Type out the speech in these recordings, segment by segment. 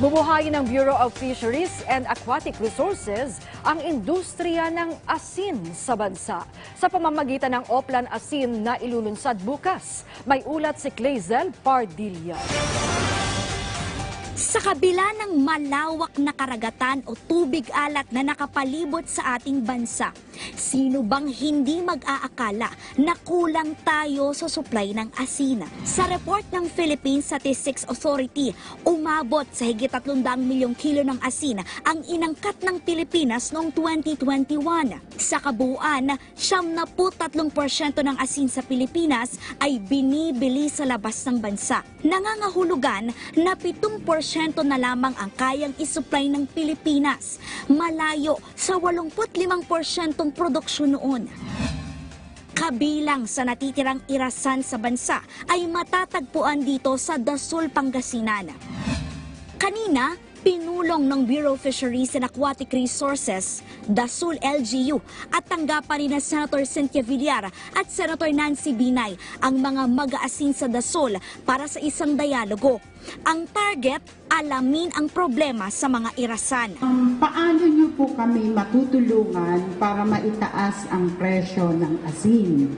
Bubuhayin ng Bureau of Fisheries and Aquatic Resources ang industriya ng asin sa bansa. Sa pamamagitan ng Oplan Asin na ilulunsad bukas, may ulat si Clazel Pardilla. Sa kabila ng malawak na karagatan o tubig alat na nakapalibot sa ating bansa, sino bang hindi mag-aakala na kulang tayo sa supply ng asin? Sa report ng Philippine Statistics Authority, umabot sa higit 300 milyong kilo ng asin ang inangkat ng Pilipinas noong 2021. Sa kabuuan, 73% ng asin sa Pilipinas ay binibili sa labas ng bansa. Nangangahulugan na 7% na lamang ang kayang isupply ng Pilipinas, malayo sa 85% produksyon noon. Kabilang sa natitirang irasan sa bansa ay matatagpuan dito sa Dassul, Pangasinan. Kanina, pinulong ng Bureau of Fisheries and Aquatic Resources, Dassul LGU at tanggapan ni na Senator Cynthia Villar at Senator Nancy Binay ang mga mag-aasin sa Dassul para sa isang dialogo. Ang target, alamin ang problema sa mga irasan. Paano niyo po kami matutulungan para maitaas ang presyo ng asin?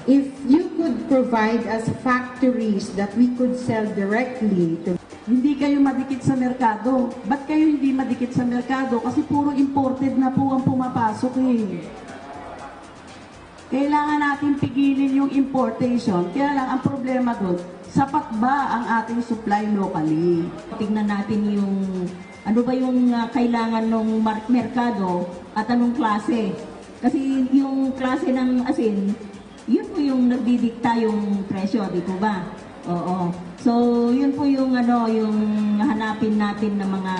If you could provide us factories that we could sell directly to... Hindi kayo madikit sa merkado. Ba't kayo hindi madikit sa merkado? Kasi puro imported na po ang pumapasok eh. Kailangan natin pigilin yung importation. Kaya lang ang problema doon, sapat ba ang ating supply locally? Tingnan natin yung ano ba yung kailangan ng merkado at anong klase. Kasi yung klase ng asin, yun po yung nagdidikta yung presyo, di po ba? Oo. So, yun po yung yung hanapin natin na mga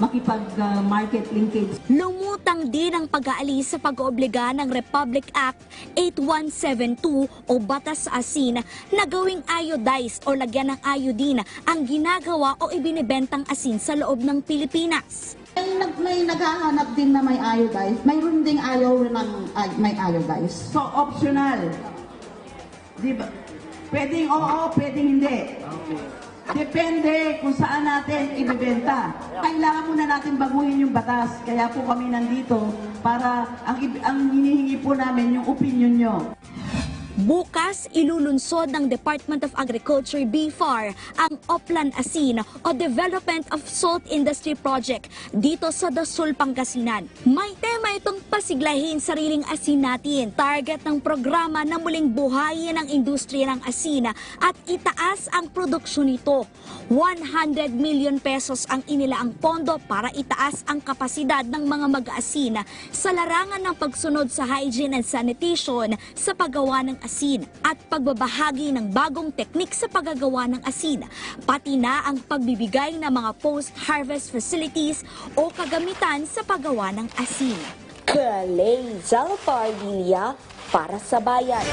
makipag-market linkage. Lumutang din ang pag-aalis sa pag-oobliga ng Republic Act 8172 o Batas sa Asin na gawing iodized o lagyan ng iodine ang ginagawa o ibinibentang asin sa loob ng Pilipinas. May naghahanap din na may iodized. Mayroon ding ayaw ng may iodized. So, optional. Di ba? Pwedeng oo, pwedeng hindi. Depende kung saan natin ibebenta. Kailangan muna natin baguhin yung batas. Kaya po kami nandito para ang hinihingi po namin yung opinion nyo. Bukas, ilulunsod ng Department of Agriculture BFAR ang Oplan Asin o Development of Salt Industry Project dito sa Dassul, Pangasinan. May tema itong pasiglahin sariling asin natin. Target ng programa na muling buhayin ang industriya ng asin at itaas ang produksyon nito. 100 million pesos ang inilaang pondo para itaas ang kapasidad ng mga mag-aasin sa larangan ng pagsunod sa hygiene and sanitation sa paggawa ng asin at pagbabahagi ng bagong teknik sa paggagawa ng asin, pati na ang pagbibigay ng mga post-harvest facilities o kagamitan sa paggawa ng asin. Clazel Pardilla para sa Bayan.